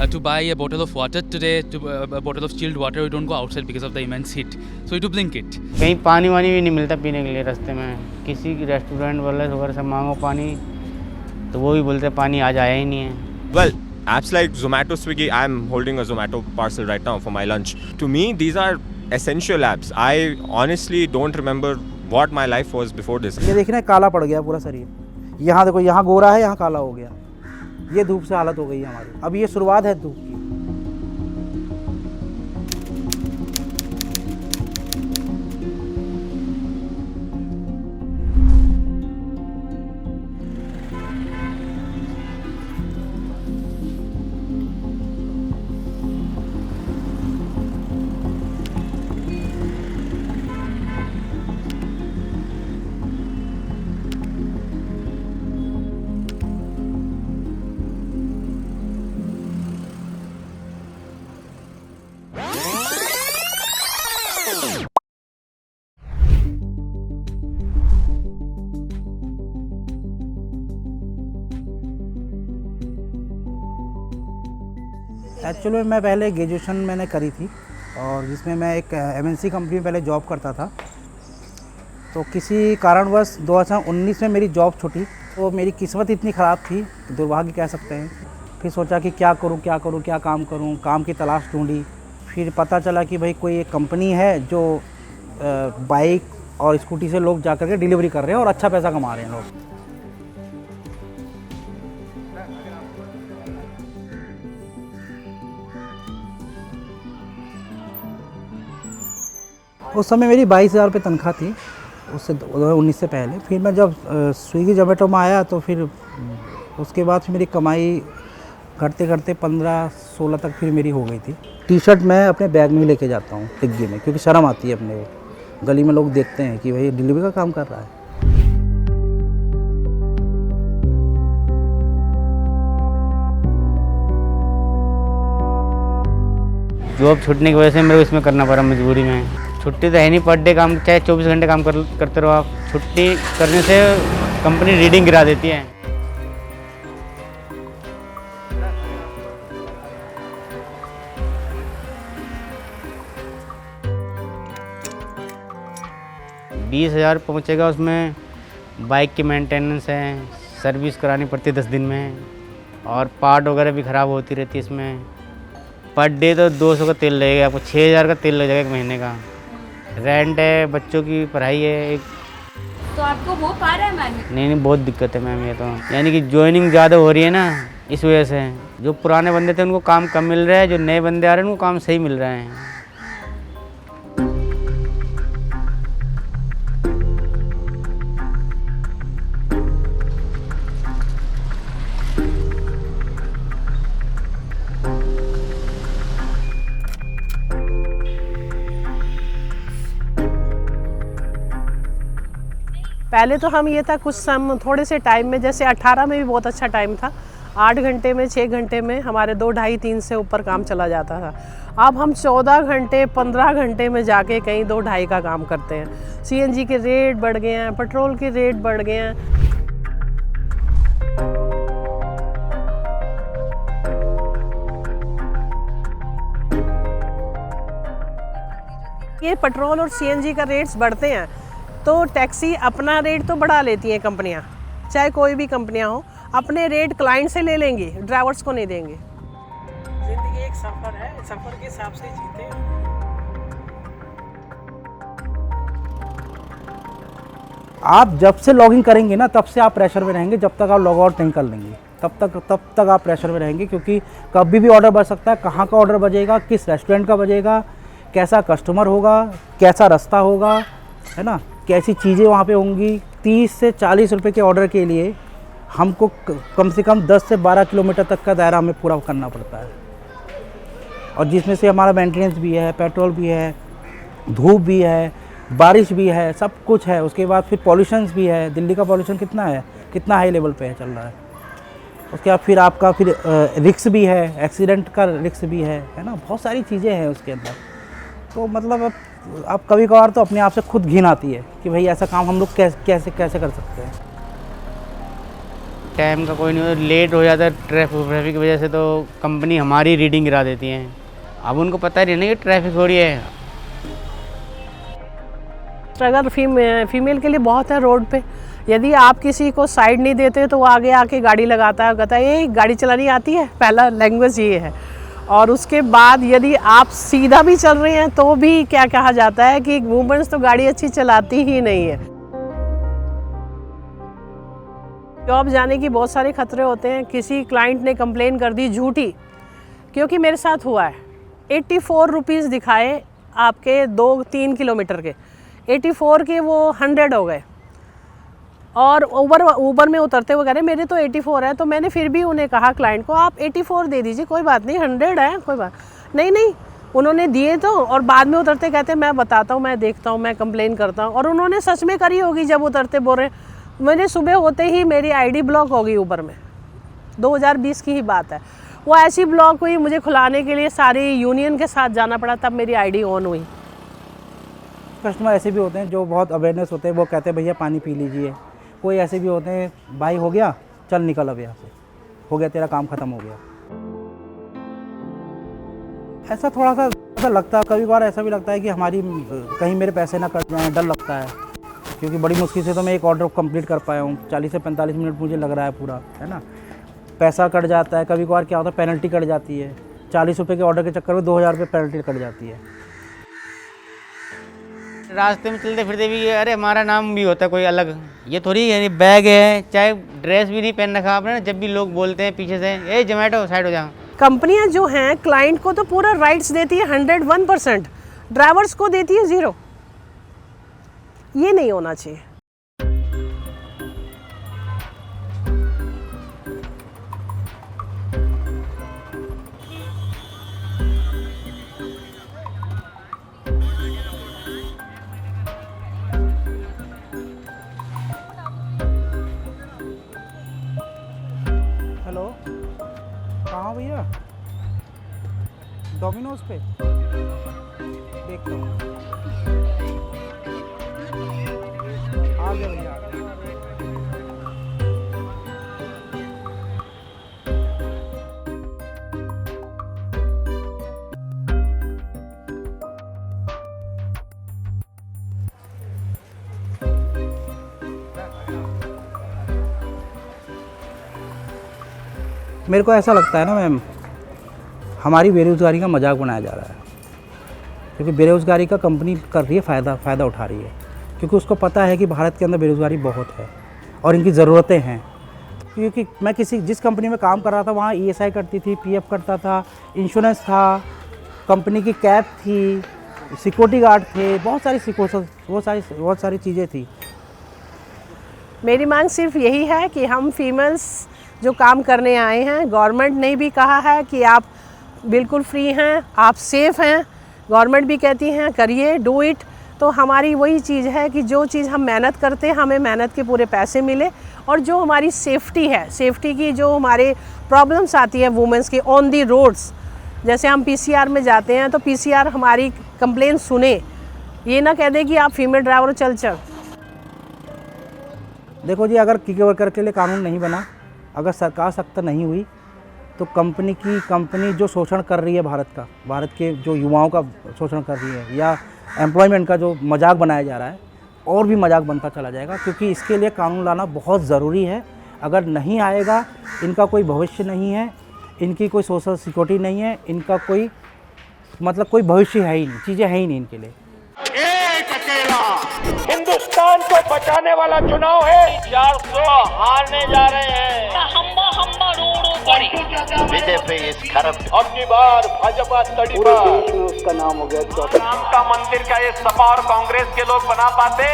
To buy a bottle of water today, a bottle of chilled water, we don't go outside because of the immense heat. So we do Blinkit. कहीं पानी वानी भी नहीं मिलता पीने के लिए रास्ते में। किसी रेस्टोरेंट वाले वगैरह से मांगो पानी तो वो भी बोलते पानी आज आया ही नहीं है। Well, apps like Zomato, Swiggy, I'm holding a Zomato parcel right now for my lunch. To me, these are essential apps. I honestly don't remember what my life was before this. ये देखना काला पड़ गया पूरा शरीर। यहाँ देखो, यहाँ गोरा है, यहाँ काला हो गया। ये धूप से हालत हो गई है हमारी। अब ये शुरुआत है धूप की। एक्चुअली में मैं पहले ग्रेजुएशन मैंने करी थी और जिसमें मैं एक एमएनसी कंपनी में पहले जॉब करता था। तो किसी कारणवश 2019 में मेरी जॉब छूटी। तो मेरी किस्मत इतनी ख़राब थी, दुर्भाग्य कह सकते हैं। फिर सोचा कि क्या करूं क्या काम करूं, काम की तलाश ढूंढी। फिर पता चला कि भाई कोई एक कंपनी है जो बाइक और स्कूटी से लोग जा कर के डिलीवरी कर रहे हैं और अच्छा पैसा कमा रहे हैं लोग। उस समय मेरी 22,000 रुपये तनख्वाह थी, उससे 2019 से पहले। फिर मैं जब स्विगी जोमेटो में आया तो फिर उसके बाद फिर मेरी कमाई घटते घटते 15-16 तक फिर मेरी हो गई थी। टी शर्ट मैं अपने बैग में लेके जाता हूँ डिग्गी में, क्योंकि शर्म आती है अपने को। गली में लोग देखते हैं कि भाई डिलीवरी का काम कर रहा है। जॉब छूटने की वजह से मेरे को इसमें करना पड़ा मजबूरी में। छुट्टी तो है नहीं, पर डे काम, चाहे 24 घंटे काम करते रहो आप। छुट्टी करने से कंपनी रीडिंग गिरा देती है। $20,000 पहुँचेगा। उसमें बाइक की मेंटेनेंस है, सर्विस करानी पड़ती है 10 दिन में, और पार्ट वगैरह भी ख़राब होती रहती है इसमें। पर डे तो 200 का तेल लगेगा आपको, 6,000 का तेल लग जाएगा एक महीने का। रेंट है, बच्चों की पढ़ाई है एक। तो आपको वो पा रहा है मैनेज? नहीं, बहुत दिक्कत है मैम। ये तो यानी कि ज्वाइनिंग ज़्यादा हो रही है ना, इस वजह से। जो पुराने बंदे थे उनको काम कम मिल रहा है, जो नए बंदे आ रहे हैं उनको काम सही मिल रहा है। पहले तो हम ये था कुछ थोड़े से टाइम में, जैसे 18 में भी बहुत अच्छा टाइम था। 8 घंटे में, 6 घंटे में हमारे 2, ढाई, 3 से ऊपर काम चला जाता था। अब हम 14 घंटे, 15 घंटे में जाके कहीं 2, ढाई का काम करते हैं। सीएनजी के रेट बढ़ गए हैं, पेट्रोल के रेट बढ़ गए हैं। ये पेट्रोल और सीएनजी का रेट्स बढ़ते हैं तो टैक्सी अपना रेट तो बढ़ा लेती हैं कंपनियां, चाहे कोई भी कंपनियां हो। अपने रेट क्लाइंट से ले लेंगे, ड्राइवर्स को नहीं देंगे। जिंदगी एक सफ़र है, सफ़र के हिसाब से जीते। आप जब से लॉगिंग करेंगे ना, तब से आप प्रेशर में रहेंगे। जब तक आप लॉग आउट नहीं कर लेंगे तब तक आप प्रेशर में रहेंगे, क्योंकि कभी भी ऑर्डर बढ़ सकता है। कहाँ का ऑर्डर बजेगा, किस रेस्टोरेंट का बजेगा, कैसा कस्टमर होगा, कैसा रास्ता होगा, है ना, कैसी चीज़ें वहाँ पे होंगी। 30 से 40 रुपए के ऑर्डर के लिए हमको कम से कम 10 से 12 किलोमीटर तक का दायरा हमें पूरा करना पड़ता है, और जिसमें से हमारा मेंटेनेंस भी है, पेट्रोल भी है, धूप भी है, बारिश भी है, सब कुछ है। उसके बाद फिर पॉल्यूशंस भी है। दिल्ली का पॉल्यूशन कितना है, कितना हाई लेवल पे है, चल रहा है। उसके बाद फिर आपका फिर रिस्क भी है, एक्सीडेंट का रिस्क भी है ना, बहुत सारी चीज़ें हैं उसके अंदर। तो मतलब अब कभी कभार तो अपने आप से खुद घिन आती है कि भाई ऐसा काम हम लोग कैसे कर सकते हैं। टाइम का कोई नहीं हो, लेट हो जाता है ट्रैफिक की वजह से तो कंपनी हमारी रीडिंग गिरा देती है। अब उनको पता ही नहीं कि ट्रैफिक हो रही है। स्ट्रगल फीमेल के लिए बहुत है रोड पे। यदि आप किसी को साइड नहीं देते तो वो आगे आके गाड़ी लगाता है, कहता है ये गाड़ी चलानी आती है, पहला लैंग्वेज ये है। और उसके बाद यदि आप सीधा भी चल रहे हैं तो भी क्या कहा जाता है कि वुमेन्स तो गाड़ी अच्छी चलाती ही नहीं है। जॉब जाने की बहुत सारे खतरे होते हैं। किसी क्लाइंट ने कंप्लेन कर दी झूठी, क्योंकि मेरे साथ हुआ है, 84 रुपीज़ दिखाए आपके 2-3 किलोमीटर के, 84 के वो 100 हो गए। और ऊबर में उतरते हुए कह रहे मेरे तो 84 है। तो मैंने फिर भी उन्हें कहा क्लाइंट को आप 84 दे दीजिए, कोई बात नहीं, 100 है, कोई बात नहीं। उन्होंने दिए तो, और बाद में उतरते कहते मैं बताता हूँ, मैं देखता हूँ, मैं कंप्लेन करता हूँ। और उन्होंने सच में करी होगी। जब उतरते बोल रहे मैंने सुबह होते ही मेरी आईडी ब्लॉक हो गई ऊबर में, 2020 की ही बात है। वो ऐसी ब्लॉक हुई, मुझे खुलाने के लिए सारी यूनियन के साथ जाना पड़ा, तब मेरी आईडी ऑन हुई। कस्टमर ऐसे भी होते हैं जो बहुत अवेयरनेस होते हैं, वो कहते हैं भैया पानी पी लीजिए। कोई ऐसे भी होते हैं भाई हो गया चल निकल अब यहाँ से, हो गया तेरा काम ख़त्म हो गया। ऐसा थोड़ा सा लगता है, कभी बार ऐसा भी लगता है कि हमारी कहीं मेरे पैसे ना कट जाएँ, डर लगता है। क्योंकि बड़ी मुश्किल से तो मैं एक ऑर्डर कंप्लीट कर पाया हूँ, 40 से 45 मिनट मुझे लग रहा है पूरा, है ना। पैसा कट जाता है, कभी कभार क्या होता है पेनल्टी कट जाती है, 40 रुपये के ऑर्डर के चक्कर में 2000 रुपये पेनल्टी कट जाती है। रास्ते में चलते फिरते भी अरे हमारा नाम भी होता है कोई अलग, ये थोड़ी है बैग है, चाहे ड्रेस भी नहीं पहन रखा आपने ना, जब भी लोग बोलते हैं पीछे से ए जोमेटो साइड हो जाओ। कंपनियां जो हैं क्लाइंट को तो पूरा राइट्स देती है 101%, ड्राइवर्स को देती है 0। ये नहीं होना चाहिए। हेलो, कहाँ भैया? डोमिनोज पे देखता हूँ। आ गया भैया, आ गया। मेरे को ऐसा लगता है ना मैम, हमारी बेरोज़गारी का मजाक बनाया जा रहा है। क्योंकि बेरोज़गारी का कंपनी कर रही है फ़ायदा उठा रही है, क्योंकि उसको पता है कि भारत के अंदर बेरोज़गारी बहुत है और इनकी ज़रूरतें हैं। क्योंकि मैं जिस कंपनी में काम कर रहा था वहाँ ESI कटती थी, PF कटता था, इंश्योरेंस था, कंपनी की कैब थी, सिक्योरिटी गार्ड थे, बहुत सारी चीज़ें थी। मेरी मांग सिर्फ यही है कि हम फीमेल्स जो काम करने आए हैं, गवर्नमेंट ने भी कहा है कि आप बिल्कुल फ्री हैं, आप सेफ़ हैं, गवर्नमेंट भी कहती हैं करिए, डू इट। तो हमारी वही चीज़ है कि जो चीज़ हम मेहनत करते हैं हमें मेहनत के पूरे पैसे मिले, और जो हमारी सेफ्टी है, सेफ्टी की जो हमारे प्रॉब्लम्स आती है वुमेंस की ऑन दी रोड्स, जैसे हम PCR में जाते हैं तो PCR हमारी कंप्लेन सुने, ये ना कह दे कि आप फीमेल ड्राइवर चल। देखो जी, अगर किक वर्कर के लिए कानून नहीं बना, अगर सरकार सख्त नहीं हुई, तो कंपनी जो शोषण कर रही है भारत के जो युवाओं का शोषण कर रही है, या एम्प्लॉयमेंट का जो मजाक बनाया जा रहा है, और भी मजाक बनता चला जाएगा। क्योंकि इसके लिए कानून लाना बहुत ज़रूरी है। अगर नहीं आएगा, इनका कोई भविष्य नहीं है, इनकी कोई सोशल सिक्योरिटी नहीं है, इनका कोई कोई भविष्य है ही नहीं, चीज़ें है ही नहीं इनके लिए। एक अकेला हिंदुस्तान को बचाने वाला चुनाव है। 400 हारने जा रहे हैं। बीजेपी इस खरब अगली बार भाजपा तड़ीपा, उसका नाम हो गया। राम का मंदिर का ये सपा और कांग्रेस के लोग बना पाते।